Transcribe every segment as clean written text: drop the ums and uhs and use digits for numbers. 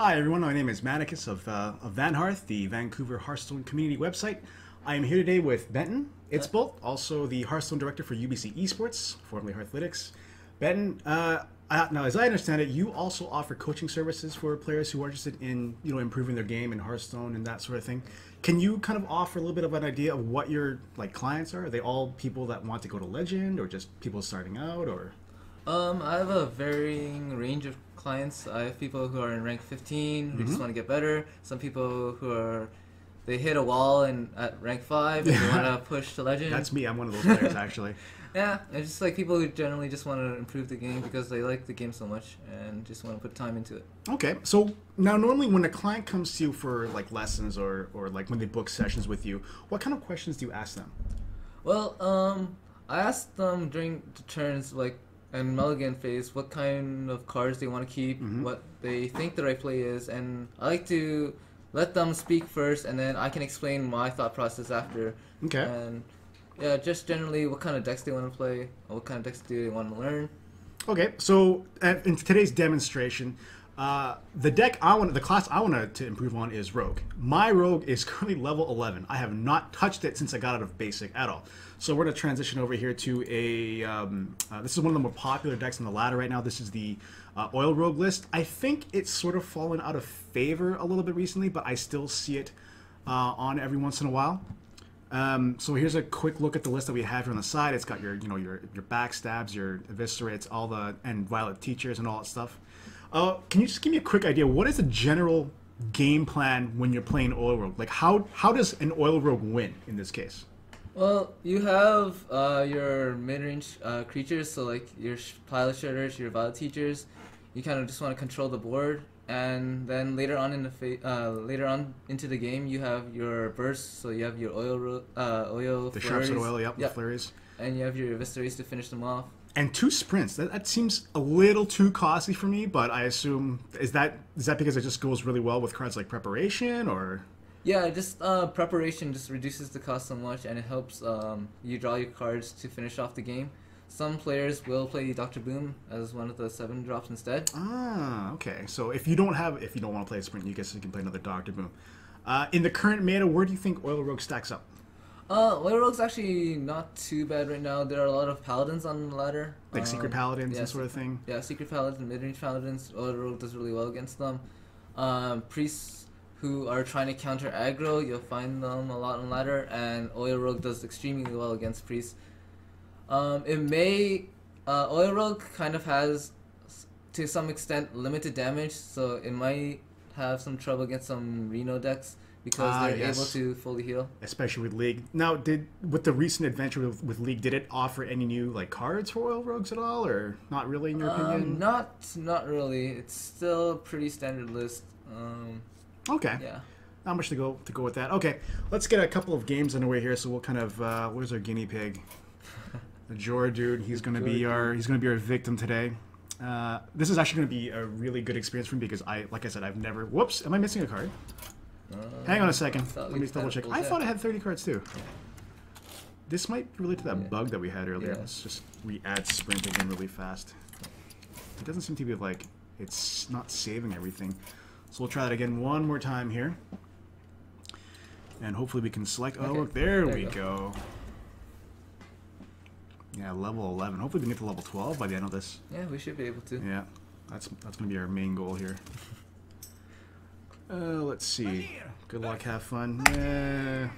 Hi everyone, my name is Manicus of Van Hearth, the Vancouver Hearthstone community website. I am here today with Benton ItzBolt, also the Hearthstone director for UBC Esports, formerly Hearthlytics. Benton, now as I understand it, you also offer coaching services for players who are interested in improving their game in Hearthstone and that sort of thing. Can you kind of offer a little bit of an idea of what your clients are? Are they all people that want to go to Legend, or just people starting out, or? I have a varying range of clients. I have people who are in rank 15 who just want to get better. Some people who they hit a wall at rank 5 and they want to push to legend. That's me. I'm one of those players, actually. Yeah, it's just like people who generally just want to improve the game because they like the game so much and just want to put time into it. Okay, so now normally when a client comes to you for lessons or when they book sessions with you, what kind of questions do you ask them? Well, I asked them during the turns and mulligan phase what kind of cards they want to keep, what they think the right play is, and I like to let them speak first, and then I can explain my thought process after. Okay. And yeah, just generally what kind of decks they want to play, or what kind of decks do they want to learn. Okay, so in today's demonstration, the class I want to improve on is Rogue. My Rogue is currently level 11. I have not touched it since I got out of Basic at all. So we're going to transition over here to this is one of the more popular decks on the ladder right now. This is the Oil Rogue list. I think it's sort of fallen out of favor a little bit recently, but I still see it on every once in a while. So here's a quick look at the list that we have here on the side. It's got your backstabs, your eviscerates, and Violet Teachers and all that stuff. Can you just give me a quick idea? What is the general game plan when you're playing Oil Rogue? How does an Oil Rogue win in this case? Well, you have your mid-range creatures, so your Pilot Shredders, your Violet Teachers. You kind of just want to control the board, and then later on into the game, you have your bursts. So you have your oil The flurries. sharps and oil, yep, the flurries. And you have your eviscerates to finish them off. And 2 sprints. That seems a little too costly for me, but I assume is that because it just goes really well with cards like Preparation, or? Yeah, just preparation just reduces the cost so much, and it helps you draw your cards to finish off the game. Some players will play Dr. Boom as one of the 7 drops instead. Ah, okay. So if you don't want to play a sprint, you guess you can play another Dr. Boom. In the current meta, where do you think Oil Rogue stacks up? Oil Rogue's actually not too bad right now. There are a lot of paladins on the ladder. Secret paladins and sort of thing? Yeah, secret paladins and mid-range paladins. Oil Rogue does really well against them. Priests who are trying to counter aggro, you'll find them a lot on ladder, and Oil Rogue does extremely well against priests. Oil Rogue kind of has, to some extent, limited damage, so it might have some trouble against some Reno decks because they're able to fully heal. Especially with League. Now, with the recent adventure with League, did it offer any new cards for Oil Rogues at all, or not really in your opinion? Not really. It's still a pretty standard list. Okay. Yeah. Not much to go with that. Okay, let's get a couple of games underway here. So we'll kind of where's our guinea pig? The Jor dude. He's gonna be our victim today. This is actually gonna be a really good experience for me because like I said, I've never. Whoops! Am I missing a card? Hang on a second. Let me double check. I thought I had 30 cards too. This might relate to that bug that we had earlier. Yeah. Let's just re-add sprint again really fast. It doesn't seem to be it's not saving everything. So we'll try that again one more time here. And hopefully we can select... Oh, look, there we go. Yeah, level 11. Hopefully we can get to level 12 by the end of this. Yeah, we should be able to. Yeah, that's going to be our main goal here. Let's see. Good luck, have fun. Yeah.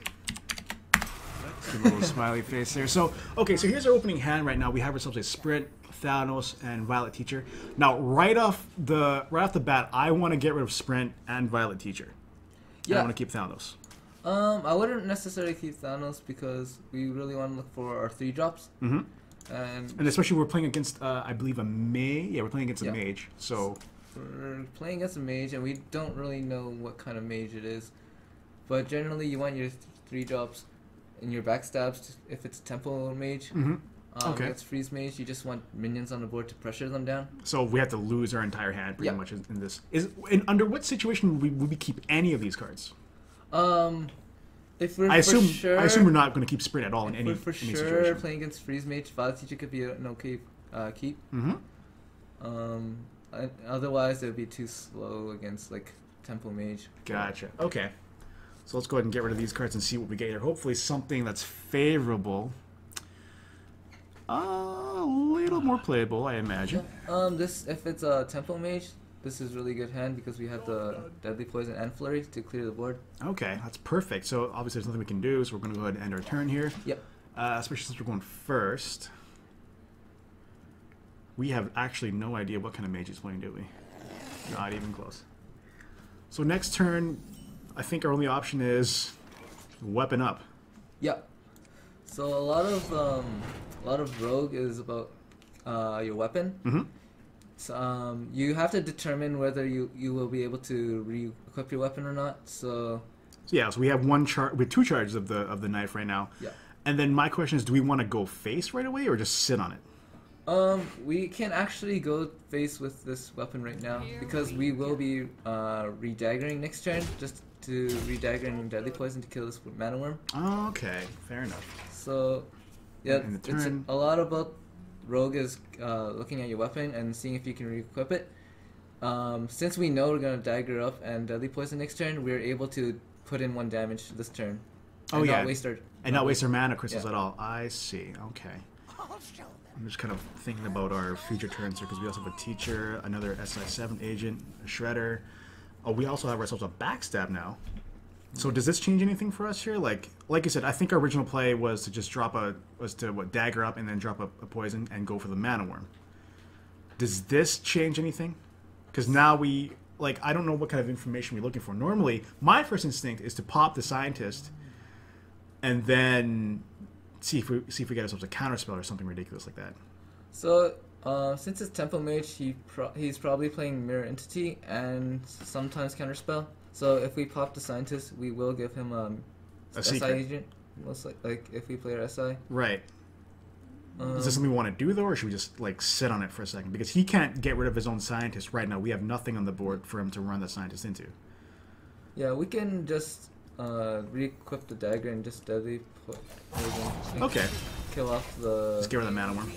Good little smiley face there. So, okay, so here's our opening hand right now. We have ourselves a Sprint, Thanos, and Violet Teacher. Now, right off the bat, I want to get rid of Sprint and Violet Teacher. Yeah. I want to keep Thanos. I wouldn't necessarily keep Thanos because we really want to look for our 3 drops. And especially we're playing against, I believe, a mage. Yeah, we're playing against a mage. So we're playing against a mage, and we don't really know what kind of mage it is. But generally, you want your 3 drops in your backstabs if it's Temple Mage. Okay. It's Freeze Mage. You just want minions on the board to pressure them down. So we have to lose our entire hand pretty much in this. Under what situation would we keep any of these cards? If we're I assume we're not going to keep Sprint at all in any situation. Playing against Freeze Mage, Violet Teacher could be an okay keep. Otherwise, it would be too slow against like Temple Mage. Gotcha. Okay. So let's go ahead and get rid of these cards and see what we get here. Hopefully something that's favorable. A little more playable, I imagine. This if it's a Temple Mage, this is really good hand because we have the Deadly Poison and Flurry to clear the board. Okay, that's perfect. So obviously there's nothing we can do, so we're going to go ahead and end our turn here. Yep. Especially since we're going first. We have actually no idea what kind of mage he's playing, do we? Not even close. So next turn, I think our only option is weapon up. Yep. So a lot of Rogue is about your weapon. Mm-hmm. So, you have to determine whether you will be able to re-equip your weapon or not. So yeah, so we have two charges of the knife right now. yeah. And then my question is, do we want to go face right away or just sit on it? We can actually go face with this weapon right now because we will be redaggering next turn just to redagger and Deadly Poison to kill this Mana Worm. Okay, fair enough. So yeah, In the it's turn. a lot about Rogue is looking at your weapon and seeing if you can re-equip it. Since we know we're gonna dagger up and Deadly Poison next turn, we're able to put in 1 damage this turn. Oh yeah, not waste our mana crystals Yeah. at all. I see. Okay. I'm just kind of thinking about our future turns here because we also have a teacher, another SI7 agent, a shredder. Oh, we also have ourselves a backstab now. So does this change anything for us here? Like you said, I think our original play was to just dagger up and then drop a poison and go for the mana worm. Does this change anything? Because now I don't know what kind of information we're looking for. Normally, my first instinct is to pop the scientist and then see if we get ourselves a counterspell or something ridiculous like that. So since it's Temple Mage, he's probably playing Mirror Entity and sometimes Counterspell. So if we pop the Scientist, we will give him a SI secret. agent. Most like if we play our SI. Right. Is this something we want to do though, or should we just sit on it for a second? Because he can't get rid of his own scientist right now. We have nothing on the board for him to run that scientist into. Yeah, we can just re-equip the dagger and just Deadly Poison. Okay. Kill off the. Just get rid of the mana worm.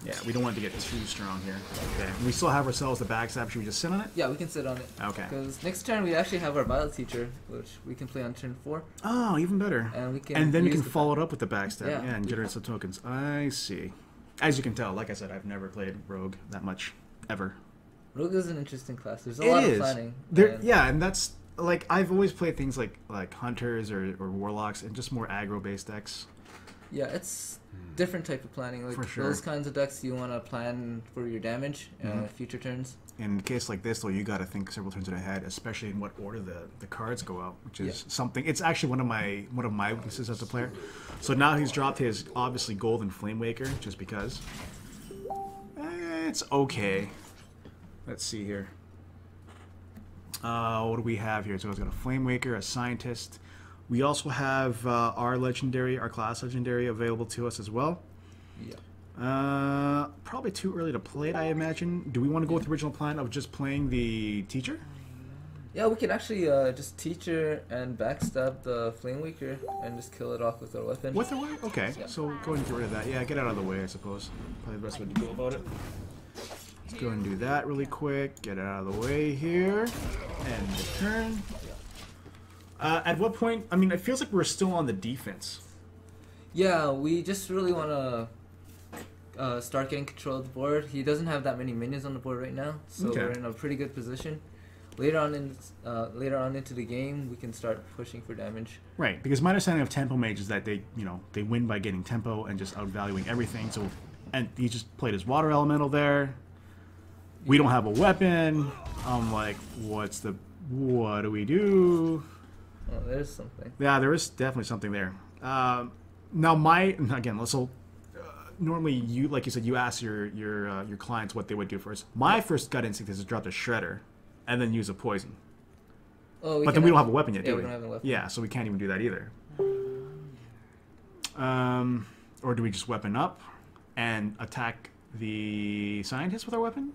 Yeah, we don't want it to get too strong here. Okay. And we still have ourselves the backstab. Should we just sit on it? Yeah, we can sit on it. Okay. Because next turn we actually have our Violet Teacher, which we can play on turn 4. Oh, even better. And we can. And then we can use the follow it up with the backstab. Yeah. Yeah, and generate some tokens. I see. As you can tell, like I said, I've never played Rogue that much, ever. Rogue is an interesting class. There's a lot of planning. Yeah, and that's like I've always played things like hunters or warlocks and just more aggro based decks. Yeah, it's different type of planning. Like For sure. those kinds of decks, you want to plan for your damage, future turns. In a case like this, though, you got to think several turns ahead, especially in what order the cards go out, which is something. It's actually one of my weaknesses as a player. So now he's dropped his obviously Golden Flame Waker just because. It's okay. Let's see here. What do we have here? So he's got a Flame Waker, a Scientist. We also have our class legendary available to us as well. Yeah. Probably too early to play it, I imagine. Do we want to go with the original plan of just playing the teacher? Yeah, we can actually just Teacher and backstab the Flame Waker and just kill it off with our weapon. With the way? Okay, Yeah. so go ahead and get rid of that. Yeah, get out of the way, I suppose. Probably the best way to go about it. Let's go and do that really quick. Get it out of the way here. End the turn. At what point? I mean, it feels like we're still on the defense. Yeah, we just really want to start getting control of the board. He doesn't have that many minions on the board right now, so Okay. we're in a pretty good position. Later on into the game, we can start pushing for damage. Right, because my understanding of Tempo Mage is that they win by getting tempo and just outvaluing everything. So, and he just played his water elemental there. We don't have a weapon. I'm like, what do we do? Oh, there's something. Yeah, there is definitely something there. Now, normally like you said, you ask your clients what they would do first. My first gut instinct is to drop the shredder, and then use a poison. Oh, But then we don't have a weapon yet, yeah, do we we? don't have a weapon. Yeah, so we can't even do that either. Or do we just weapon up and attack the scientist with our weapon?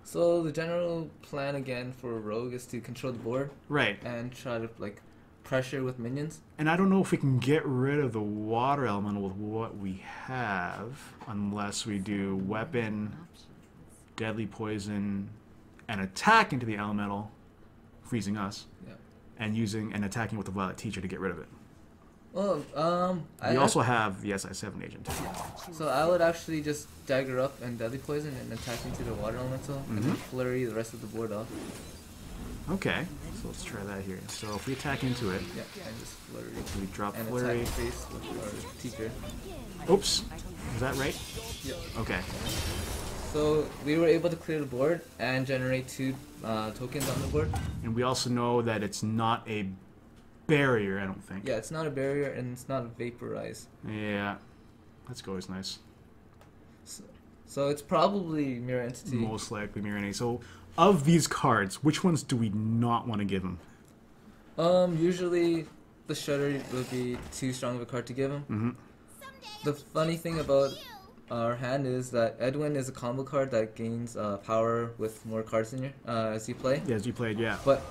So the general plan again for Rogue is to control the board Right. and try to pressure with minions. And I don't know if we can get rid of the water elemental with what we have, unless we do weapon, deadly poison, and attack into the elemental, freezing us, Yeah. and using and attacking with the Violet Teacher to get rid of it. Well, We also have the SI7 agent. So I would actually just dagger up and deadly poison and attack into the water elemental and then flurry the rest of the board off. Okay, so let's try that here. So if we attack into it, Yeah, and just flurry. we drop And flurry. attack face with our teacher. Oops, is that right? Yep. Okay. So we were able to clear the board and generate 2 tokens on the board. And we also know that it's not a barrier, I don't think. Yeah, it's not a barrier and it's not a vaporize. Yeah, that's always nice. So it's probably Mirror Entity. Most likely Mirror Entity. So of these cards, which ones do we not want to give him? Usually the Shudder would be too strong of a card to give him. The funny thing about our hand is that Edwin is a combo card that gains power with more cards in your as you play. Yeah, as you played, yeah. But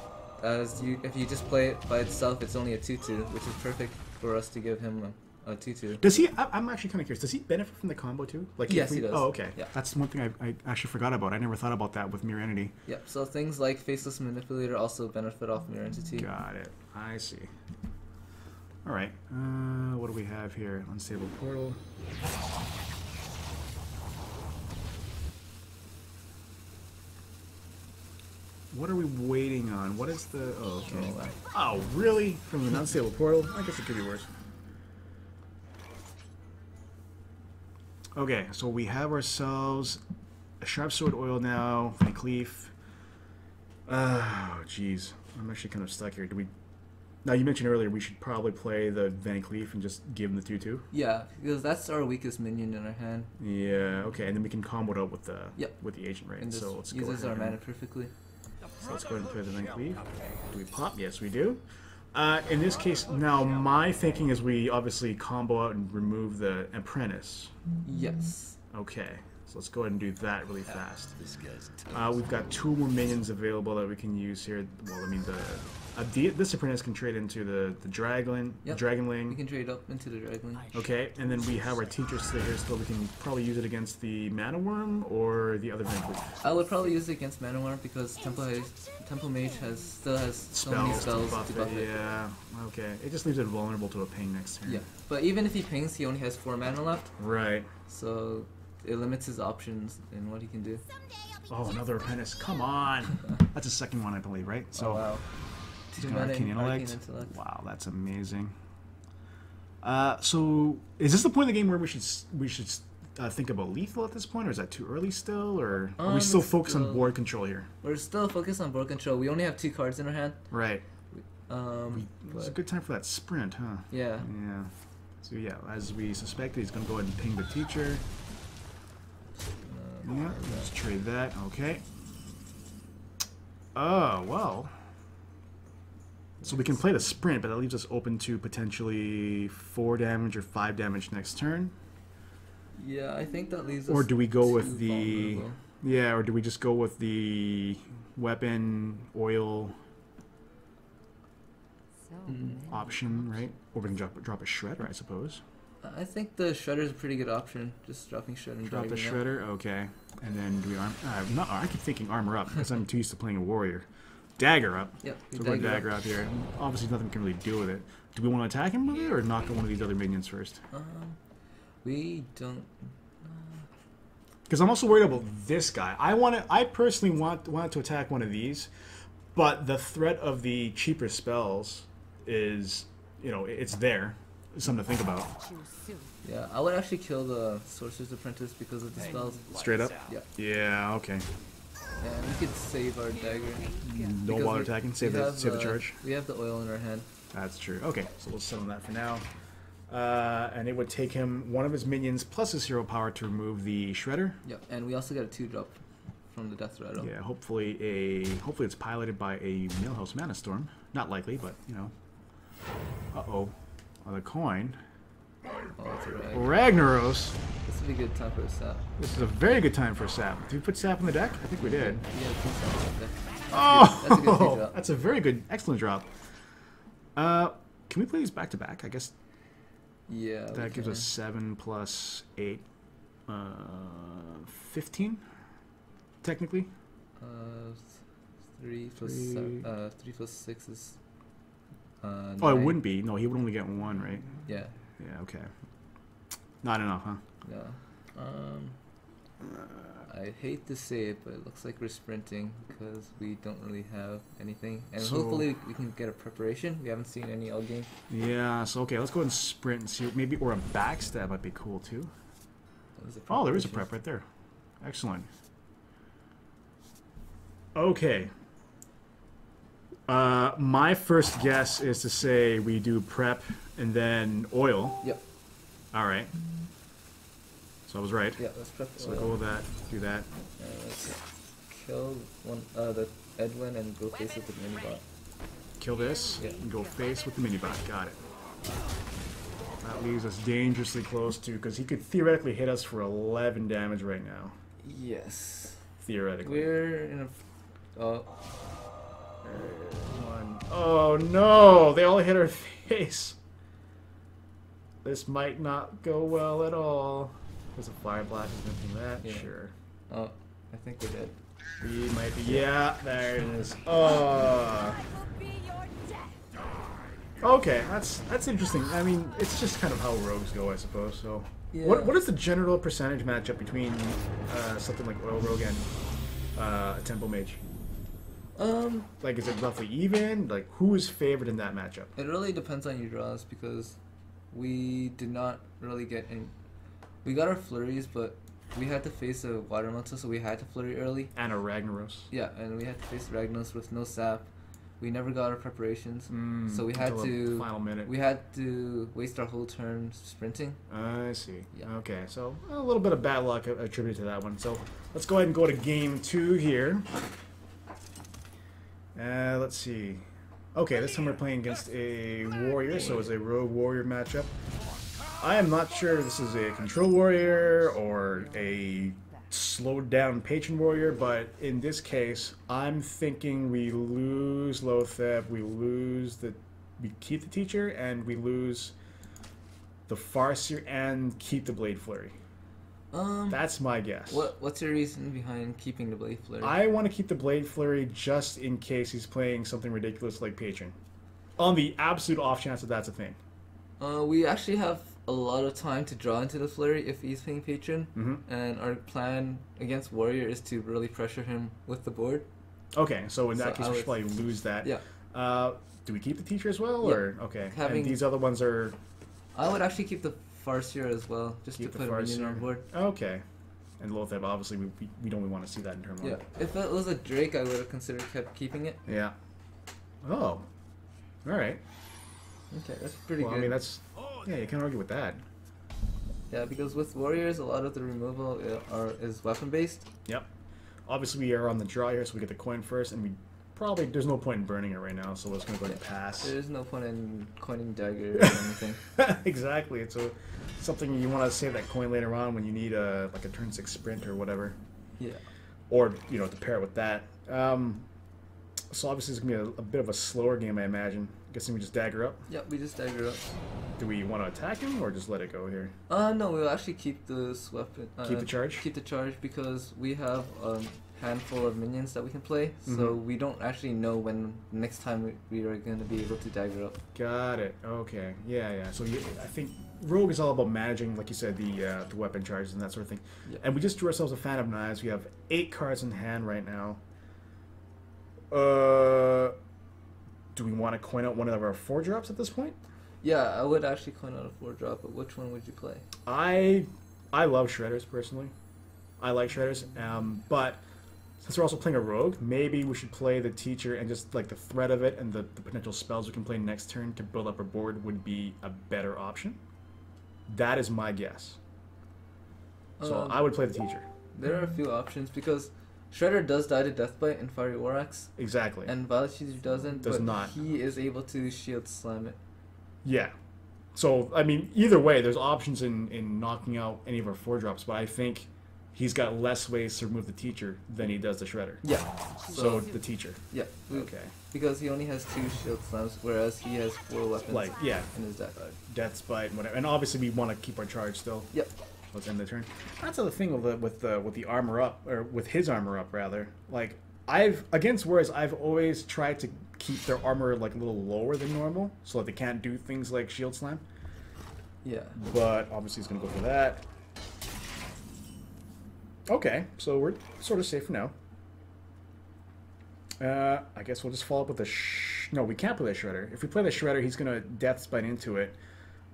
if you just play it by itself, it's only a 2/2, which is perfect for us to give him a 2/2. Does he? I'm actually kind of curious. Does he benefit from the combo too? Like, yes, he does. Oh, okay. Yeah. That's one thing I actually forgot about. I never thought about that with Mirror Entity. Yep. So things like Faceless Manipulator also benefit off Mirror Entity. Got it. I see. All right. What do we have here? Unstable Portal. What are we waiting on? What is the... Oh, okay. Oh, really? From an unstable portal? I guess it could be worse. Okay, so we have ourselves a Sharp Sword Oil now, Van Cleef. Oh, jeez. I'm actually kind of stuck here. Do we... Now, you mentioned earlier we should probably play the Van Cleef and just give him the 2/2. Yeah, because that's our weakest minion in our hand. Yeah, okay, and then we can combo it out with the Yep. with the agent, right? And So this let's go uses ahead our and- mana perfectly. So let's go ahead and play the Van Cleef. Do we pop? Yes, we do. In this case, now my thinking is we obviously combo out and remove the Apprentice. Yes. Okay, so let's go ahead and do that really fast. We've got 2 more minions available that we can use here. Well, I mean, this Apprentice can trade into the Dragon, Yep. We Dragonling. can trade up into the Dragon. Okay, and then we have our Teacher still here. Still, we can probably use it against the Mana Worm or the other Van Cleef. I would probably use it against Mana Worm because Temple Mage still has so many spells to buff it. Yeah, okay. It just leaves it vulnerable to a ping next turn. Yeah, but even if he pings, he only has 4 mana left, Right. so it limits his options in what he can do. Oh, another Apprentice. Come on. That's the second one, I believe, right? So, Oh wow. he's 2 got mana Arcane in Intellect. Arcane Intellect. Wow, that's amazing. So, is this the point in the game where we should think about lethal at this point, or is that too early still, or are we still it's focused on still- board control here? We're still focused on board control. We only have 2 cards in our hand. Right. It's a But good time for that sprint, huh? yeah. Yeah. So yeah, as we suspected, he's gonna go ahead and ping the Teacher. Yeah, let's trade that. Okay. Oh well. So we can play the sprint, but that leaves us open to potentially 4 damage or 5 damage next turn. Yeah, I think that leaves us. Or do we go too with the... vulnerable. Yeah, or do we just go with the weapon, oil option, right? Or we can drop a Shredder, I suppose. I think the Shredder is a pretty good option. Just dropping Shredder and Drop the dragging it out. Shredder, okay. And then do we arm... I keep thinking armor up, because I'm too used to playing a warrior. Dagger up. Yep, we So we're going dagger dagger up here. Obviously nothing we can really do with it. Do we want to attack him with it, or knock out one of these other minions first? We don't. Because I'm also worried about this guy. I personally wanted to attack one of these, but the threat of the cheaper spells is, it's there. It's something to think about. Yeah, I would actually kill the Sorcerer's Apprentice because of the spells. Straight up? Yeah. Yeah, okay. And we could save our dagger. Don't Because bother we- attacking. we Save the have, charge. We have the oil in our hand. That's true. Okay, so we'll settle that for now. And it would take him one of his minions plus his hero power to remove the Shredder. Yep, and we also got a 2-drop from the Death Rattle. Yeah, hopefully it's piloted by a Millhouse Mana Storm. Not likely, but Uh-oh. On the coin. Oh, that's alright. Ragnaros. This would be a good time for a sap. This is a very good time for a sap. Did we put sap in the deck? I think we did. Yeah, 2 saps up there. Oh, That's a good 3-drop. that's a very good, excellent drop. Can we play these back to back? I guess Yeah. we that gives can. us 7 plus 8, 15, technically. Uh, 3 plus 6 is. Oh, it 9. wouldn't be. No, he would only get 1, right? Yeah. Yeah. Okay. Not enough, huh? Yeah. I hate to say it, but it looks like we're sprinting because we don't really have anything. And So- hopefully we can get a preparation. We haven't seen any all game. Yeah. So okay, let's go ahead and sprint and see. Maybe or a backstab might be cool too. Oh, there is a prep right there. Excellent. Okay. My first guess is to say we do prep and then oil. Yep. All right. So I was right. Yeah, let's prep. So go with that. Do that. Let's kill the Edwin and go face with the minibot. Kill this. Yeah. And go face with the minibot. Got it. That leaves us dangerously close to, because he could theoretically hit us for 11 damage right now. Yes. Theoretically. We're in a. Oh. Oh no! They all hit our face. This might not go well at all. There's a fire blast from that. Yeah. Sure. Oh, I think we're dead. We might be. Yeah, there it is. Oh. Okay, that's interesting. I mean, it's just kind of how rogues go, I suppose. So, Yeah. what is the general percentage matchup between something like Oil Rogue and a Temple Mage? Like, is it roughly even? Like, who is favored in that matchup? It really depends on your draws because we did not really get any. We got our flurries, but we had to face a water elemental, so we had to flurry early. And a Ragnaros. Yeah, and we had to face Ragnos with no sap. We never got our preparations, so we had Until to. the final minute. We had to waste our whole turn sprinting. I see. Yeah. Okay, so a little bit of bad luck attributed to that one. So let's go ahead and go to game 2 here. Let's see. Okay, this time we're playing against a warrior, so it's a rogue warrior matchup. I am not sure if this is a control warrior or a slowed down patron warrior, but in this case, I'm thinking we lose Lotheb, we keep the teacher, and we lose the Farseer and keep the Blade Flurry. That's my guess. What's your reason behind keeping the Blade Flurry? I want to keep the Blade Flurry just in case he's playing something ridiculous like Patron. On the absolute off chance that that's a thing. We actually have a lot of time to draw into the Flurry if he's playing Patron, and our plan against Warrior is to really pressure him with the board. Okay, so in that So case, we should probably lose that. Yeah. Do we keep the teacher as well, Yeah. or okay? Having- And these other ones are I would actually keep the Farseer as well, just keep to the put a minion on Farseer. board. Okay, and Lotheb, obviously, we don't want to see that in turn 1. Yeah. If it was a Drake, I would have considered keeping it. Yeah. Oh. All right. Okay, that's pretty Well, good. I mean, that's yeah. You can't argue with that. Yeah, because with Warriors, a lot of the removal is weapon based. Yep. Obviously, we are on the draw here, so we get the coin first, and we probably there's no point in burning it right now, so we're just gonna go ahead and pass. There's no point in coining dagger or anything. Exactly. It's something you want to save that coin later on when you need like a turn 6 sprint or whatever. Yeah. Or to pair it with that. So obviously it's gonna be a bit of a slower game, I imagine. Guessing we just dagger up. Yep, we just dagger up. Do we want to attack him or just let it go here? No, we'll actually keep this weapon. Keep the charge? Keep the charge because we have a handful of minions that we can play, so we don't actually know when next time we are going to be able to dagger up. Got it. Okay. Yeah. So I think Rogue is all about managing, like you said, the weapon charges and that sort of thing. Yeah. And we just drew ourselves a Phantom Knives. We have 8 cards in hand right now. Do we want to coin out one of our 4-drops at this point? Yeah, I would actually coin out a 4-drop, but which one would you play? I love Shredders personally. I like Shredders, but since we're also playing a Rogue, maybe we should play the Teacher and just like the threat of it and the potential spells we can play next turn to build up our board would be a better option. That is my guess. So I would play the Teacher. There are a few options because Shredder does die to Deathbite in Fiery War Axe, Exactly. and Violet Teacher doesn't, Does but not. he is able to shield slam it. Yeah. So, I mean, either way, there's options in knocking out any of our 4-drops, but I think he's got less ways to remove the Teacher than he does the Shredder. Yeah. So the Teacher. Yeah. Okay. Because he only has 2 shield slams, whereas he has 4 weapons Like, yeah. in his deck. Death Spite and whatever. And obviously we want to keep our charge still. Yep. Let's end the turn. That's the thing with the armor up, or with his armor up rather. Like, against Warriors, I've always tried to keep their armor like a little lower than normal, so that they can't do things like Shield Slam. Yeah. But obviously he's gonna go for that. Okay, so we're sort of safe for now. I guess we'll just follow up with the no, we can't play the Shredder. If we play the Shredder, he's gonna Death Spite into it,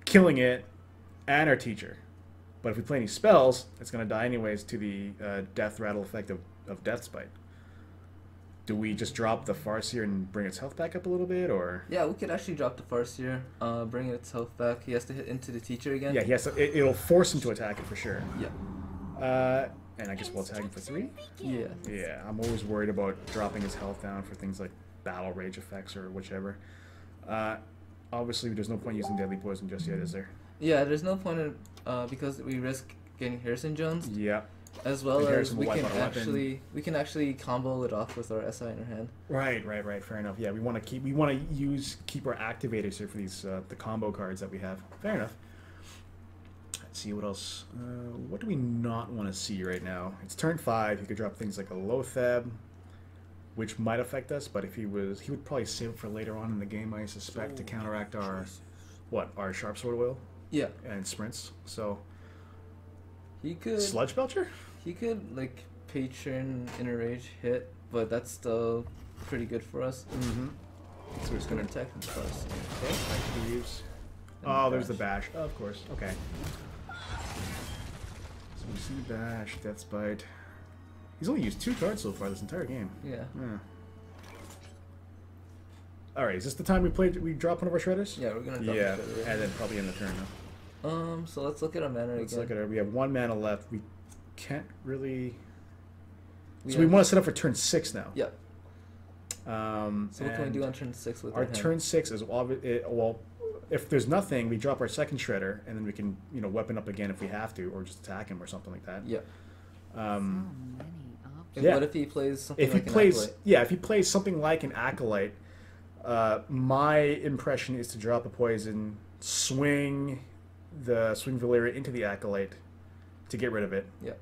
killing it, and our teacher. But if we play any spells, it's gonna die anyways to the Death Rattle effect of Death Spite. Do we just drop the Farseer and bring its health back up a little bit, or? Yeah, we could actually drop the Farseer, bring its health back. He has to hit into the teacher again. Yeah, he has to, it'll force him to attack it for sure. Yeah. And I guess we'll attack him for 3? Yeah. Yeah, I'm always worried about dropping his health down for things like Battle Rage effects or whichever. Obviously, there's no point using Deadly Poison just yet, is there? Yeah, there's no point in, because we risk getting Harrison Jones. Yeah. As well as we weapon. can actually combo it off with our SI in our hand. Right. Fair enough. Yeah, we want to keep our activators here for these the combo cards that we have. Fair enough. Let's see what else. What do we not want to see right now? It's turn 5. He could drop things like a Lothab, which might affect us. But if he would probably save it for later on in the game, I suspect, to counteract our Sharp Sword Oil. Yeah. And sprints. So he could Sludge Belcher. He could like Patron Inner Rage hit, but that's still pretty good for us. Mm-hmm. So he's gonna attack him first. Okay. Actually use. Oh, there's the bash. Oh, of course. Okay. So we see bash, Death Spite. He's only used 2 cards so far this entire game. Yeah. All right. Is this the time we drop one of our shredders? Yeah, we're gonna drop the shredder. And then probably end the turn. Huh? So let's look at our mana Let's again. look at we have 1 mana left. We can't really. So we want to set up for turn 6 now. Yeah. So what can we do on turn 6 with our turn 6 is well, if there's nothing, we drop our second shredder, and then we can weapon up again if we have to, or just attack him or something like that. Yeah. Yeah. What if he plays something if like he an plays, Acolyte? Yeah, if he plays something like an Acolyte, my impression is to drop a poison, swing Valeria into the Acolyte to get rid of it. Yeah.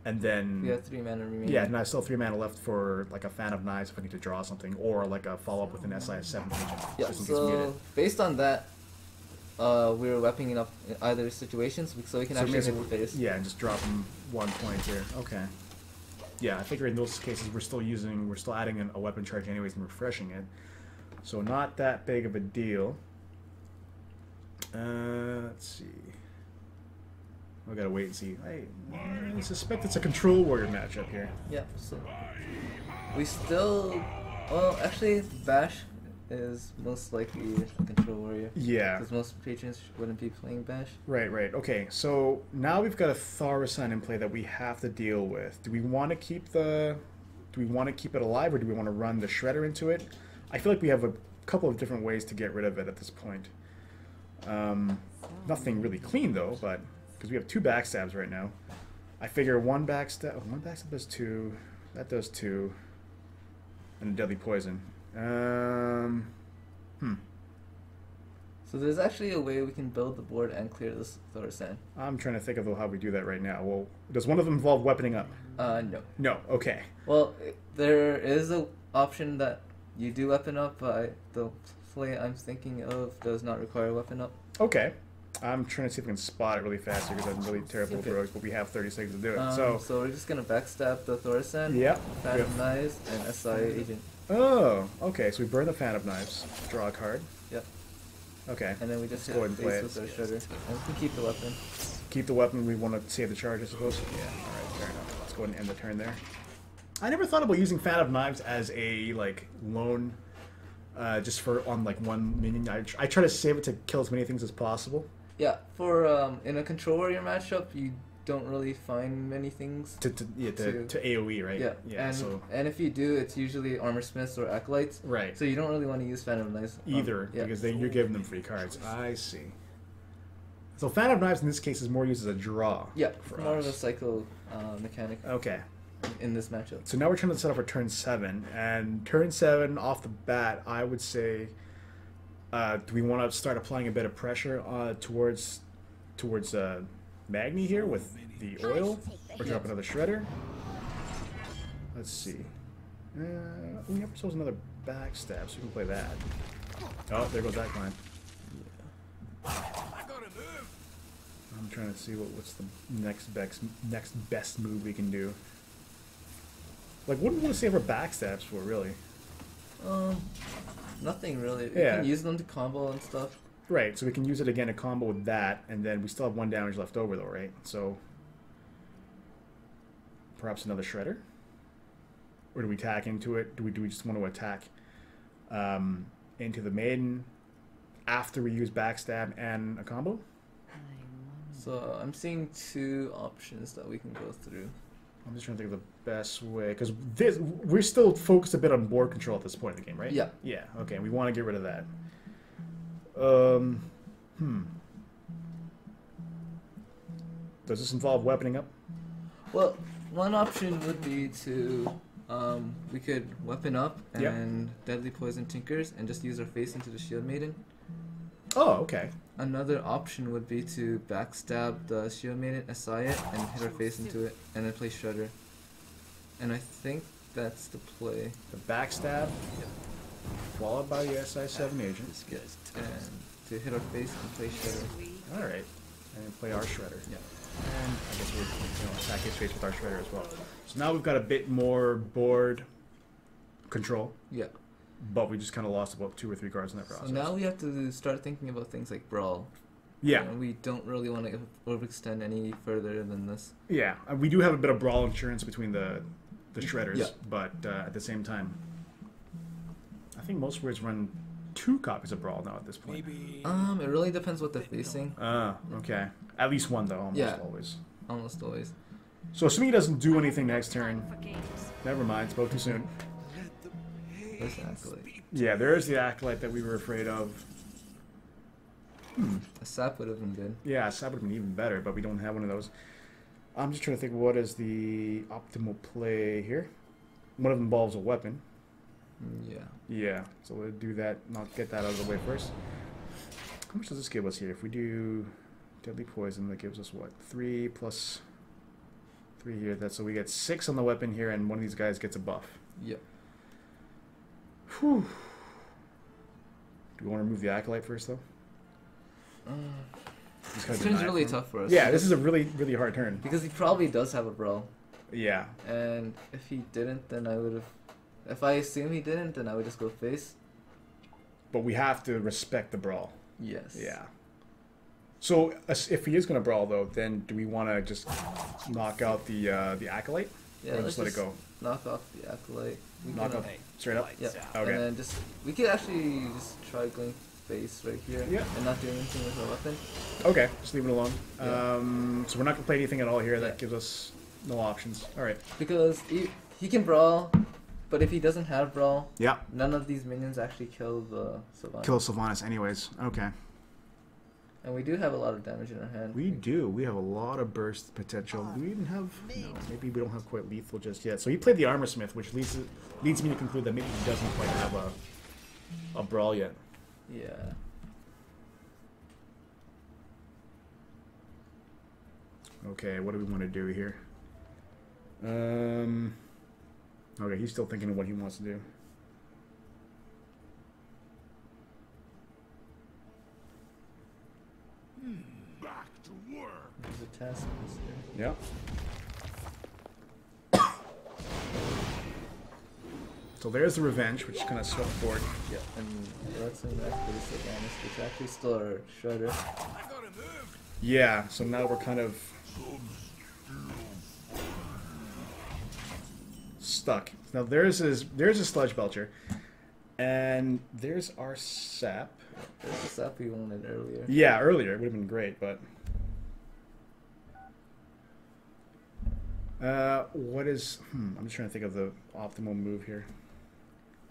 And then we have 3 mana remaining. Yeah, and I still have 3 mana left for like a Fan of Knives if I need to draw something, or like a follow up with an SI7 agent. Yeah. So based on that, we're weaponing up in either situations, so we can actually hit the face. Yeah, and just drop him 1 point here. Okay. Yeah, I figure in those cases we're still adding a weapon charge anyways and refreshing it, so not that big of a deal. Let's see. We gotta wait and see. I suspect it's a Control Warrior matchup here. Yeah, so we still. Well, actually, Bash is most likely a Control Warrior. Yeah. Because most patrons wouldn't be playing Bash. Right. Okay, so now we've got a Thaurissan in play that we have to deal with. Do we want to keep it alive, or do we want to run the Shredder into it? I feel like we have a couple of different ways to get rid of it at this point. Nothing really clean though, but because we have 2 backstabs right now, I figure one backstab does 2, that does 2, and a Deadly Poison. So there's actually a way we can build the board and clear this Thaurissan. I'm trying to think of how we do that right now. Well, does one of them involve weaponing up? No. No. Okay. Well, there is an option that you do weapon up, but the play I'm thinking of does not require weapon up. Okay. I'm trying to see if I can spot it really fast here because I'm really terrible with rogues, but we have 30 seconds to do it. So we're just gonna backstab the Thaurissan. Yep. Fan of Knives and SI agent. Oh, okay. So we burn the Fan of Knives, draw a card. Yep. Okay. And then we just go ahead and play it. with our shredder, and we can keep the weapon. Keep the weapon. We want to save the charge, I suppose. Yeah. All right. Fair enough. Let's go ahead and end the turn there. I never thought about using Fan of Knives as a lone, just for on one minion. I try to save it to kill as many things as possible. Yeah, for in a Control Warrior matchup, you don't really find many things to AoE, right? Yeah, yeah. And if you do, it's usually Armor Smiths or Acolytes. Right. So you don't really want to use Fan of Knives either, because you're giving them free cards. I see. So Fan of Knives in this case is more used as a draw. Yeah, more of a cycle mechanic. Okay. In this matchup. So now we're trying to set up for turn 7, and turn 7 off the bat, I would say. Do we want to start applying a bit of pressure towards Magni here with the oil, or drop another shredder? Let's see. We have ourselves another backstab, so we can play that. Oh, there goes that client. I'm trying to see what's the next best move we can do. Like, what do we want to save our backstabs for, really? Nothing really. You Yeah. can use them to combo and stuff. Right, so we can use it again to combo with that, and then we still have 1 damage left over, though, right? So, perhaps another Shredder? Or do we tack into it? Do we just want to attack into the Maiden after we use backstab and a combo? So I'm seeing 2 options that we can go through. I'm just trying to think of the best way, because we're still focused a bit on board control at this point in the game, right? Yeah. Yeah, okay, we want to get rid of that. Does this involve weaponing up? Well, one option would be to we could weapon up Yep. and deadly poison Tinkers and just use our face into the Shield Maiden. Oh, okay. Another option would be to backstab the Shield Maiden, SI it, and hit our face into it, and then play Shredder. And I think that's the play. The backstab, followed by the SI7 agent. And to hit our face and play Shredder. Alright. And then play our Shredder. Yeah. And I guess we'll attack his face with our Shredder as well. So now we've got a bit more board control, Yeah. but we just kind of lost about 2 or 3 cards in that process. So now we have to start thinking about things like Brawl. Yeah. And we don't really want to overextend any further than this. Yeah, we do have a bit of brawl insurance between the Shredders, Yeah. but at the same time, I think most words run 2 copies of Brawl now at this point. It really depends what they're facing. Okay. At least 1, though, almost Yeah. always. Almost always. So assuming he doesn't do anything next turn, never mind, spoke too soon. There's an Acolyte. Yeah, there's the Acolyte that we were afraid of. A Sap would have been good. Yeah, that would have been even better, but we don't have one of those. I'm just trying to think, what is the optimal play here? One of them involves a weapon. Yeah. Yeah, so we'll do that, not get that out of the way first. How much does this give us here? If we do Deadly Poison, that gives us what? 3 plus 3 here. That's so we get 6 on the weapon here, and one of these guys gets a buff. Yep. Whew. Do we want to remove the Acolyte first, though? This turn's really tough for us. Yeah, this is a really, really hard turn. Because he probably does have a Brawl. Yeah. And if he didn't, then I would have... If I assume he didn't, then I would just go face. But we have to respect the Brawl. Yes. Yeah. So if he is going to Brawl, though, then do we want to just knock out the Acolyte? Yeah, or let's just let it go? Knock off the Acolyte. We Knock can, off straight up? Yeah. Okay. And then just... We could actually just try going face right here. Yeah. And not doing anything with our weapon. Okay, just leave it alone. Yeah. So we're not going to play anything at all here. That Yeah. gives us no options. All right. Because he can Brawl, but if he doesn't have Brawl, Yeah. none of these minions actually kill the Savant. Kill Sylvanas anyways. Okay. And we do have a lot of damage in our hand. We do. We have a lot of burst potential. Do we even have... No, maybe we don't have quite lethal just yet. So he played the Armor Smith, which leads me to conclude that maybe he doesn't quite have a Brawl yet. Yeah. Okay, what do we want to do here? Okay, he's still thinking of what he wants to do. Back to work. There's a task master. Yeah. So there's the Revenge, which kind of swept forward. Yeah, and that's an Expedition Sylvanas, which actually still our Shredder. I gotta move. Yeah, so now we're kind of stuck. Now there's a Sludge Belcher, and there's our Sap. There's the Sap we wanted earlier. Yeah, earlier it would have been great, but what is? I'm just trying to think of the optimal move here.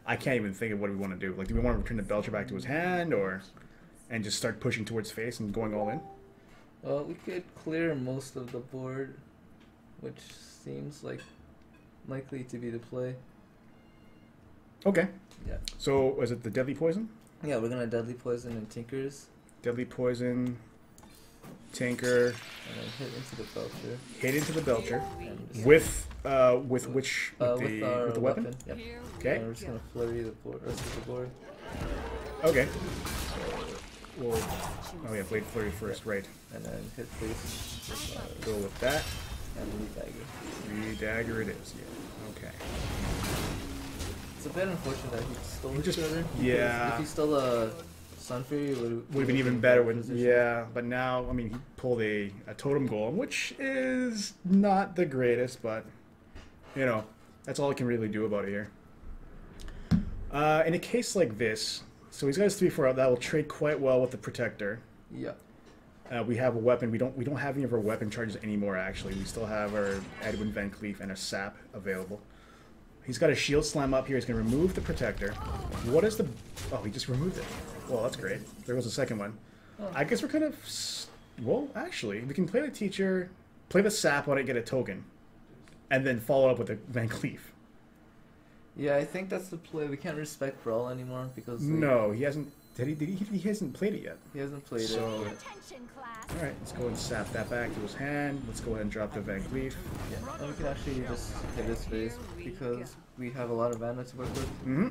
I can't even think of what we want to do. Like, do we want to return the Belcher back to his hand, and just start pushing towards face and going all in? Well, we could clear most of the board, which seems like likely to be the play. Okay. Yeah. So was it the Deadly Poison? Yeah, we're gonna Deadly Poison and Tinkers. Deadly Poison. Tinker, And then hit into the Belcher. hit into the Belcher. And just, With which? with our with the weapon? Yep. Okay. And we're just gonna flurry the rest of the board. Okay. Well, oh yeah, Blade Flurry first, right. And then hit face. Go with that. And redagger. Redagger it is, yeah. Okay. It's a bit unfortunate that he stole He each just- other. yeah. If he stole a Sun Fury, it would Would have been even better when, yeah, but now, I mean, he pulled a Totem Golem, which is not the greatest, but, you know, that's all I can really do about it here. In a case like this, so he's got his 3/4 out, that will trade quite well with the Protector. Yeah. We have a weapon, we don't have any of our weapon charges anymore, actually. We still have our Edwin Van Cleef and our Sap available. He's got a Shield Slam up here, he's going to remove the Protector. What is the... oh, he just removed it. Well, that's great. There was a second one. Oh. I guess we're kind of... well, actually, we can play the Teacher, play the Sap on it, get a token, and then follow up with the Van Cleef. Yeah, I think that's the play. We can't respect Brawl anymore because No, he hasn't... He hasn't played it yet. he hasn't played So- it. Attention, class. Alright, let's go and sap that back to his hand. Let's go ahead and drop the Van Cleef. Yeah. And we can actually just hit his face because we have a lot of mana to work with. Mm-hmm.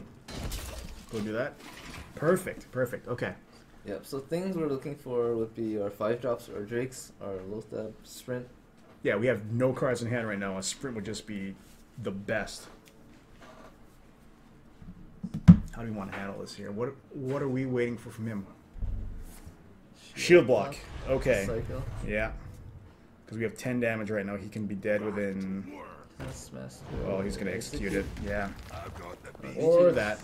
Go do that. Perfect, perfect. Okay. Yep, so things we're looking for would be our 5-drops, our Drakes, our low stab, sprint. Yeah, we have no cards in hand right now. A sprint would just be the best. How do we want to handle this here? What are we waiting for from him? Shield block. Okay. Cycle. Yeah. Because we have 10 damage right now. He can be dead within... That's smash. oh, he's going to execute it. Yeah. I've got the beat. Or that.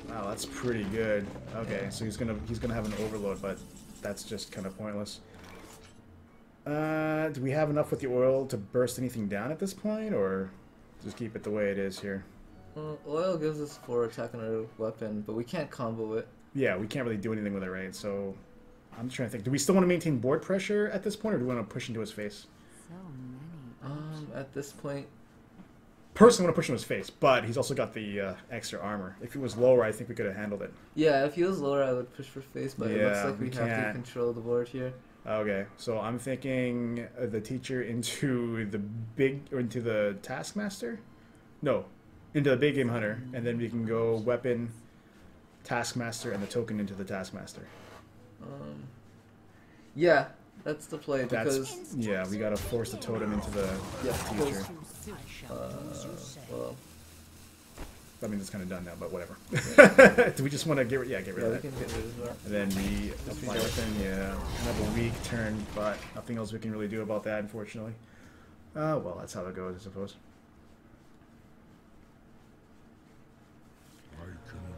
Wow, that's pretty good. Okay, so he's gonna have an overload, but that's just kind of pointless. Do we have enough with the oil to burst anything down at this point, or just keep it the way it is here? Oil gives us 4 attack on our weapon, but we can't combo it. Yeah, we can't really do anything with it, right? So I'm just trying to think. Do we still want to maintain board pressure at this point, or do we want to push into his face? So many. At this point, Personally, I want to push into his face, but he's also got the extra armor. If it was lower, I think we could have handled it. yeah, if he was lower, I would push for face, but it looks Yeah, like we we have to can't. control the board here. Okay, so I'm thinking the Teacher into into the Taskmaster? No, into the Big Game Hunter, and then we can go Weapon, Taskmaster, and the token into the Taskmaster. Yeah, that's the play That's because yeah, we gotta force the totem into the yeah, Teacher. well, I mean, it's kind of done now, but whatever. Do we just want to get rid yeah, of we that? can get rid of that. And then we apply weapon, yeah. Kind of a weak turn, but nothing else we can really do about that, unfortunately. Well, that's how it goes, I suppose.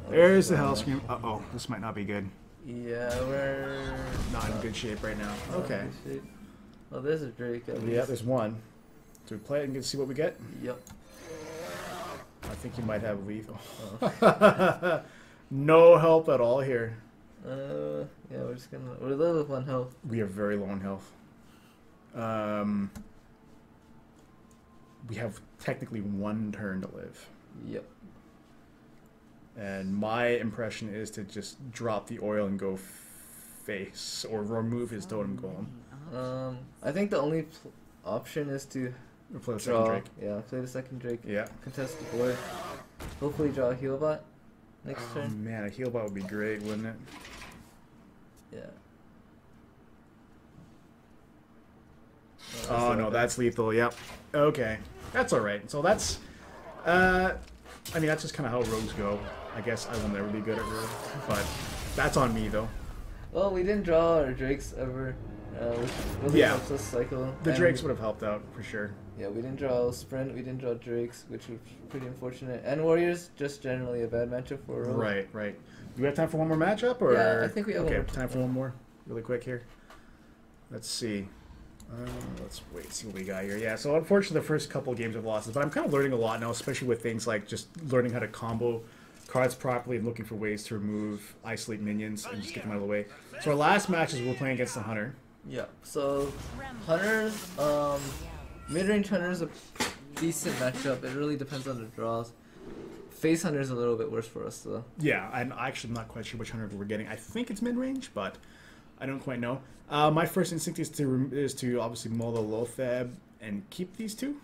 There's the Hellscream. Uh-oh, this might not be good. Yeah, we're Not in good shape right now. Okay. Well, there's a Drake. At Yeah, least. there's one. So we play it and see what we get? Yep. I think you might have lethal. Oh. No help at all here. Yeah, we're low with 1 health. We are very low on health. We have technically 1 turn to live. Yep. And my impression is to just drop the oil and go face, or remove his totem golem. I think the only option is to Or play the second draw. Drake. Yeah, play the second Drake. Yeah. Contest the board. Hopefully draw a heal bot next Oh turn. man, a heal bot would be great, wouldn't it? Yeah. Oh no, that's lethal. Yep. Okay, that's all right. So that's, I mean, that's just kind of how rogues go. I guess I will never be good at rogue, but that's on me though. Well, we didn't draw our Drakes ever, which really Yeah. helps us cycle. The And Drakes would have helped out for sure. Yeah, we didn't draw Sprint, we didn't draw Drakes, which was pretty unfortunate. And Warriors, just generally a bad matchup for a rogue. Right, right. Do we have time for one more matchup, or Yeah, I think we have okay? one more. Time for one more, really quick here. Let's see. Let's wait, see what we got here. Yeah, so unfortunately, the first couple of games have losses, but I'm kind of learning a lot now, especially with things like just learning how to combo cards properly and looking for ways to remove isolate minions and just get them out of the way. So our last matches we're playing against the Hunter. Yeah, so Hunters, mid-range Hunter's a decent matchup. It really depends on the draws. Face Hunter's a little bit worse for us though. Yeah, I'm actually not quite sure which Hunter we're getting. I think it's mid-range, but I don't quite know. My first instinct is to obviously mull the Lothab and keep these two.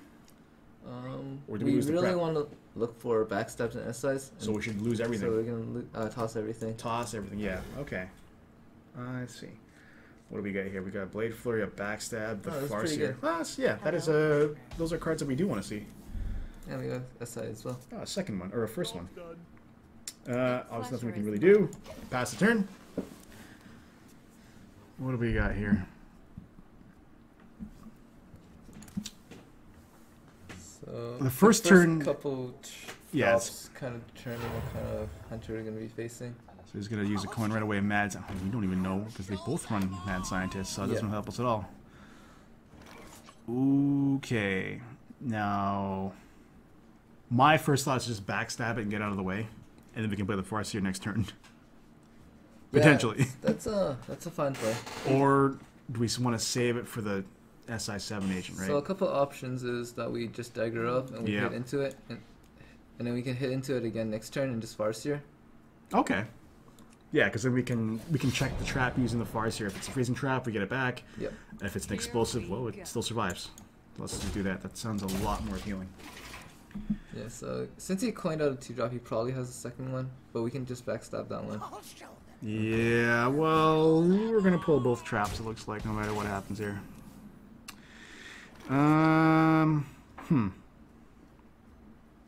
Or do we We lose the really prep? want to look for backstabs and SIs. So we should lose everything. So we're gonna toss everything. Toss everything. Yeah. Okay. Let's see. What do we got here? We got Blade Flurry, a Backstab, the Oh, that's pretty Farseer. good. Yeah, that is those are cards that we do want to see. And we got SI as well. Oh, a second one or a first one. Done. Obviously nothing we can really do. Pass the turn. What do we got here? So The first turn- couple Yeah, drops kind of determine what kind of hunter we're gonna be facing. So he's gonna use a coin right away. Mad. We don't even know because they both run Mad Scientist, so it doesn't Yeah. help us at all. Okay, now my first thought is just backstab it and get out of the way, and then we can play the Farseer next turn. Potentially. Yeah, that's a fine play. Or do we want to save it for the SI7 agent, right? So a couple options is that we just dagger up and we Yeah. hit into it, and then we can hit into it again next turn and just Farseer. Okay. Yeah, because then we can check the trap using the Farseer. If it's a freezing trap, we get it back. Yep. And if it's an explosive, well, it still survives. Let's just do that. That sounds a lot more appealing. Yeah, so since he coined out a 2-drop, he probably has a second one, but we can just backstab that one. I'll show them. Yeah, well, we're gonna pull both traps. It looks like no matter what happens here.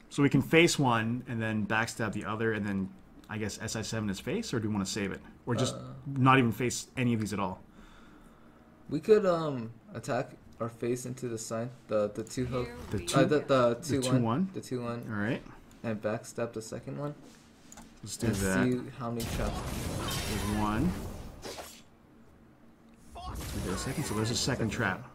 So we can face one and then backstab the other, and then I guess SI7 is face, or do we want to save it, or just not even face any of these at all? We could attack our face into the sign, the 2 hook, The the 2-1, 2-1? the 2-1, All right, and backstab the second one, let's do and that. see how many traps. There's one. We do a second, so there's a second trap.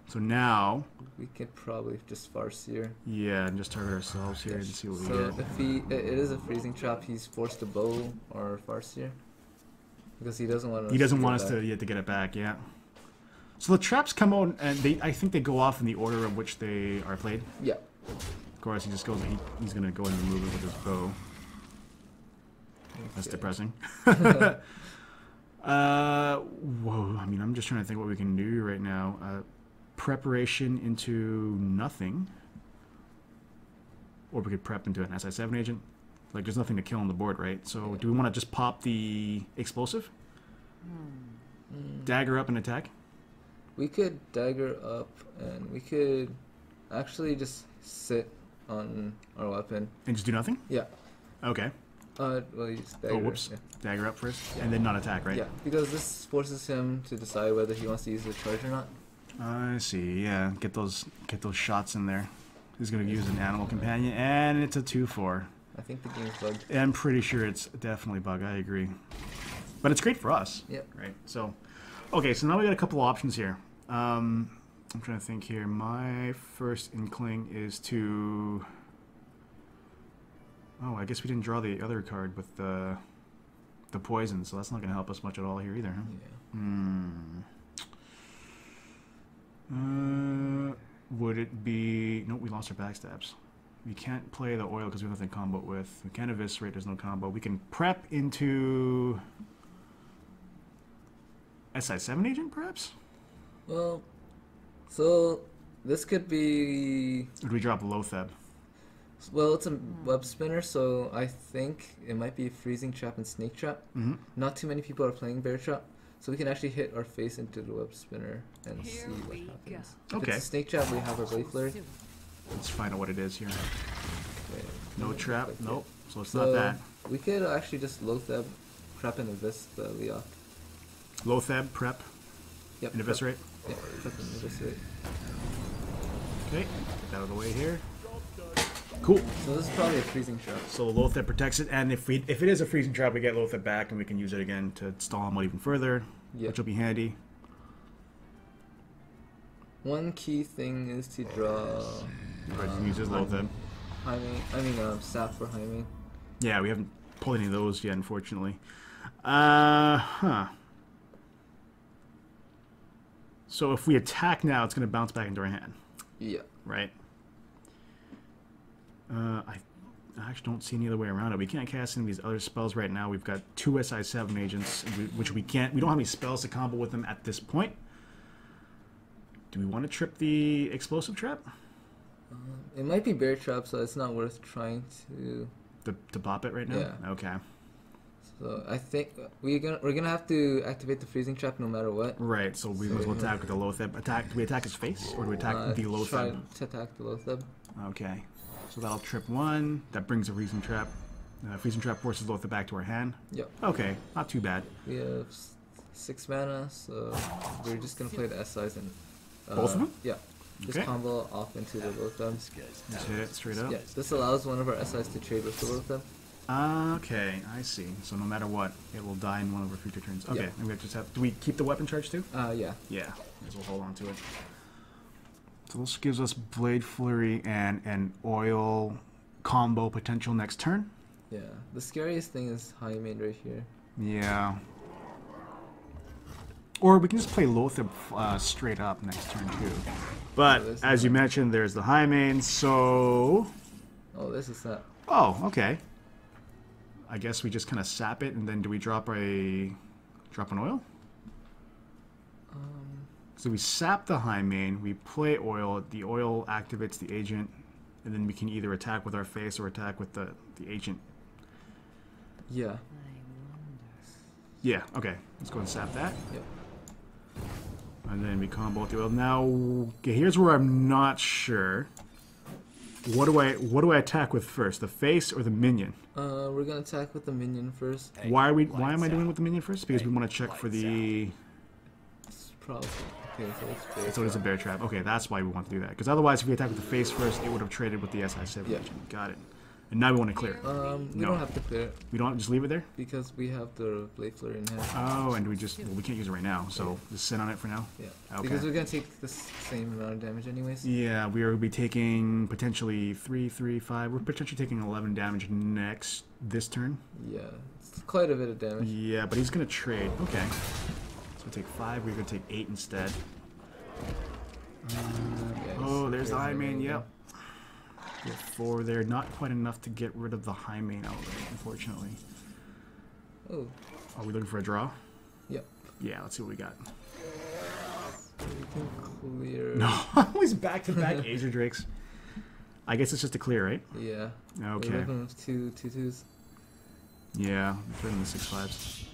So now, We could probably just Farseer. yeah, and just target ourselves here and see what we So get. if it is a freezing trap, he's forced to bow or Farseer because he doesn't want. He doesn't want us to get it back, yeah. So the traps come out, and I think they go off in the order of which they are played. Yeah. Of course, he just goes. He's gonna go ahead and remove it with his bow. That's Okay. depressing. Whoa. I mean, I'm just trying to think what we can do right now. Preparation into nothing, or we could prep into an SI7 agent. Like, there's nothing to kill on the board, right? So, do we want to just pop the explosive? Dagger up and attack? We could dagger up, and we could actually just sit on our weapon. And just do nothing? Yeah. Okay. Well, you just dagger. Oh, whoops. Yeah. Dagger up first, and then not attack, right? Yeah, because this forces him to decide whether he wants to use the charge or not. I see. Yeah, get those shots in there. He's gonna use an animal companion, and it's a 2/4. I think the game's bugged. I'm pretty sure it's definitely bug. I agree, but it's great for us. Yep. Right. So, okay. So now we got a couple options here. I'm trying to think here. My first inkling is to. Oh, I guess we didn't draw the other card with the poison, so that's not gonna help us much at all here either. Huh? Yeah. Would it be... Nope, we lost our backstabs. We can't play the oil because we have nothing to combo with. We can't eviscerate, there's no combo. We can prep into... SI7 agent, perhaps? Well, so this could be. Or do we drop Lothab? Well, it's a web spinner, so I think it might be freezing trap and snake trap. Mm-hmm. Not too many people are playing bear trap, so we can actually hit our face into the web spinner and see Here what we happens. go. If Okay. it's a snake trap, we have our blade flurry. Let's find out what it is here. Okay. No trap? Click it. Nope. So it's So not that. we could actually just Lothab, trap and evis the Leoth. Lothab, prep, Yep. and eviscerate. Yeah, trap and eviscerate. Okay, get that out of the way here. Cool. So this is probably a freezing trap. So Lothab protects it, and if it is a freezing trap, we get Lothab back, and we can use it again to stall him out even further, Yeah. which will be handy. One key thing is to draw But he uses Lothab. sap for Jaime. Yeah, we haven't pulled any of those yet, unfortunately. Huh. So if we attack now, it's going to bounce back into our hand, Yeah. right? I actually don't see any other way around it. We can't cast any of these other spells right now. We've got 2 SI7 agents, which we can't. We don't have any spells to combo with them at this point. Do we want to trip the explosive trap? It might be bear trap, so it's not worth trying to. To pop it right now? Yeah. Okay. So I think we're gonna have to activate the freezing trap no matter what. Right. So we must attack with the Lotheb. Do we attack his face or do we attack the Try Lotheb? to attack the Lotheb. Okay. So that'll trip 1. That brings a freezing trap. Freezing trap forces Lotheb back to our hand. Yep. Okay. Not too bad. We have 6 mana, so we're just gonna play the SIs and. Both of them? Yeah. Just Okay. combo off into the Lotheb. Just hit it straight up. Yeah. This allows one of our SIs to trade with the Lotheb. Okay, I see. So no matter what, it will die in one of our future turns. Okay, Yeah. and we just have. Do we keep the weapon charge too? Yeah. Yeah, may as well hold on to it. So this gives us Blade Flurry and an oil combo potential next turn. Yeah. The scariest thing is high main right here. Yeah. Or we can just play Lotheb straight up next turn too. But this as you mentioned, there's the high main, so. Oh, this is that. Oh, okay. I guess we just kind of sap it, and then do we drop an oil? So we sap the high main, we play oil, the oil activates the agent, and then we can either attack with our face or attack with the agent. Yeah. Yeah, okay. Let's go and sap that. Yep. And then we combo with the oil. Now, okay, here's where I'm not sure. What do I attack with first, the face or the minion? We're gonna attack with the minion first. Why am I doing it with the minion first? Because we want to check for the. It's probably okay. So it's bear So it is a bear trap. Okay, that's why we want to do that. Because otherwise, if we attack with the face first, it would have traded with the SI7. Yeah. Got it. And now we want to clear it. We No. don't have to clear it We don't just leave it there. because we have the Blade Flurry in hand. Oh, and we can't use it right now. So just sit on it for now. Yeah. Okay. Because we're gonna take the same amount of damage anyways. Yeah, we will be taking potentially 3, 3, 5. We're potentially taking 11 damage this turn. Yeah. It's quite a bit of damage. Yeah, but he's gonna trade. Okay. So we take 5. We're gonna take 8 instead. Yeah, Oh, he's there's the high main. raising Yep. Get 4 there. Not quite enough to get rid of the high main outright, unfortunately. Oh. Are we looking for a draw? Yep. Yeah, let's see what we got. We can clear. No, always back-to-back Asia Drakes. I guess it's just a clear, right? Yeah. Okay. We're looking with 2 2/2s. Yeah, put in the 6/5s.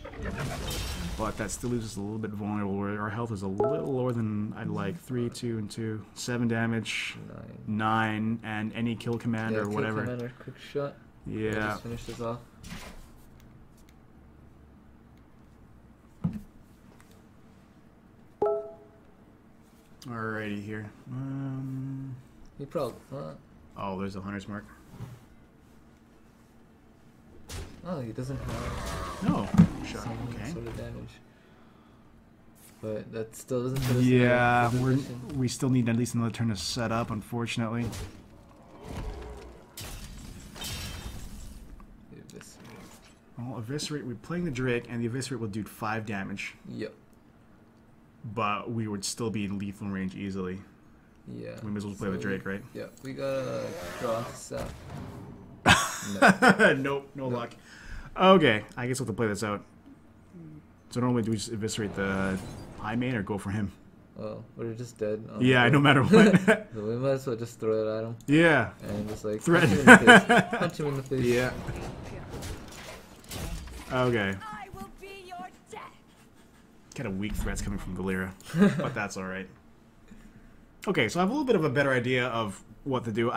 But that still leaves us a little bit vulnerable, where our health is a little lower than I'd like. 3, 2, and 2. 7 damage, 9, and any kill command Yeah, or kill whatever. command or quick shot. Yeah. Just finish this off. Alrighty here. He probably. Oh, there's a hunter's mark. Oh, he doesn't have No. Shot. some Okay. sort of damage. But that still doesn't put us in a Yeah, good position. we still need at least another turn to set up, unfortunately. Eviscerate. Well, eviscerate. We're playing the Drake, and the eviscerate will do 5 damage, Yep. but we would still be in lethal range easily. Yeah. We may as well play the Drake, right? Yeah, we gotta draw sap. Nope, no luck. Okay, I guess we'll have to play this out. So normally do we just eviscerate the high main or go for him? Well, we're just dead. on Yeah, the no board. matter what. So we might as well just throw it at him Yeah. and just like Threat. punch him in the face. Punch him in the face. Yeah. Okay. I will be your death. Kind of weak threats coming from Valera, but that's all right. Okay, so I have a little bit of a better idea of what to do.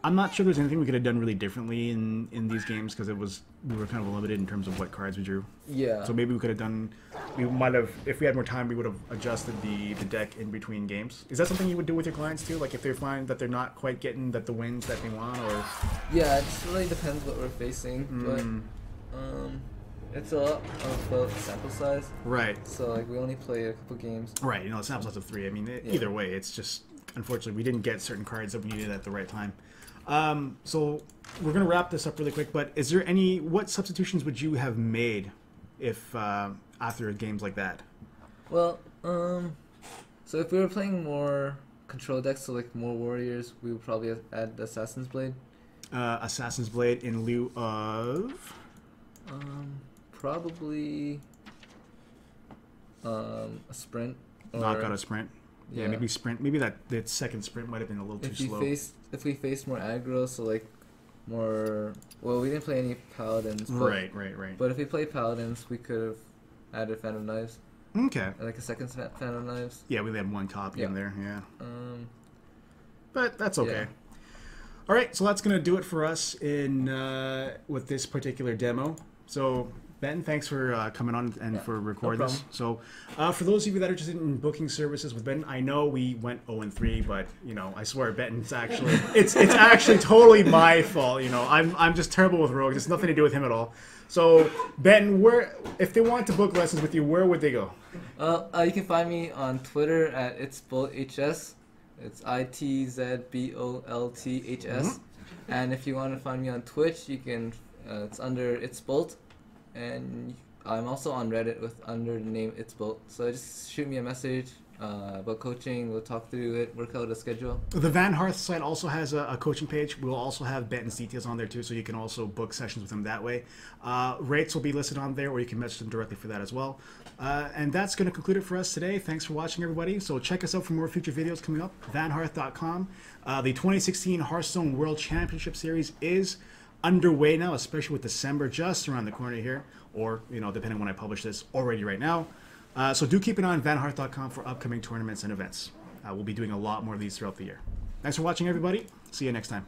I'm not sure there's anything we could have done really differently in these games because we were kind of limited in terms of what cards we drew. Yeah. So maybe we could have done. We might have, if we had more time, we would have adjusted the deck in between games. Is that something you would do with your clients too? Like if they find that they're not quite getting the wins that they want, or Yeah, it just really depends what we're facing, but it's a lot of sample size. right, So like we only play a couple games. right. You know, it's not lots of 3. I mean, either way, it's just unfortunately we didn't get certain cards that we needed at the right time. So we're gonna wrap this up really quick. But is there what substitutions would you have made if after games like that? Well, so if we were playing more control decks, so like more warriors, we would probably add the Assassin's Blade. Assassin's Blade in lieu of... Probably a sprint. Or, Knock out a sprint. Yeah, yeah. maybe sprint. Maybe that second sprint might have been a little too slow. If we face more aggro, so like more... Well, we didn't play any paladins. But, Right. But if we play paladins, we could have added Fan of Knives. Okay. Like a second Fan of Knives. Yeah, we only had one copy in there, yeah. But that's okay. Yeah. All right, so that's going to do it for us in with this particular demo. So, Ben, thanks for coming on and for recording no this. So, for those of you that are interested in booking services with Ben, I know we went 0-3, but you know, I swear, Ben's actually it's actually totally my fault. You know, I'm just terrible with rogues. It's nothing to do with him at all. So, Ben, where if they want to book lessons with you, where would they go? You can find me on Twitter at ItzBoltHS. It's ItzBolths. And if you want to find me on Twitch, you can. It's under ItzBolt, and I'm also on Reddit under the name ItzBolt. So just shoot me a message about coaching. We'll talk through it, work out a schedule. The Van Hearth site also has a coaching page. We'll also have Benton's details on there too, so you can also book sessions with him that way. Rates will be listed on there, or you can message them directly for that as well. And that's going to conclude it for us today. Thanks for watching, everybody. So check us out for more future videos coming up. VanHearth.com. The 2016 Hearthstone World Championship Series is underway now, especially with December just around the corner here, or you know, depending on when I publish this, already right now. So do keep an eye on VanHearth.com for upcoming tournaments and events. We'll be doing a lot more of these throughout the year. Thanks for watching, everybody. See you next time.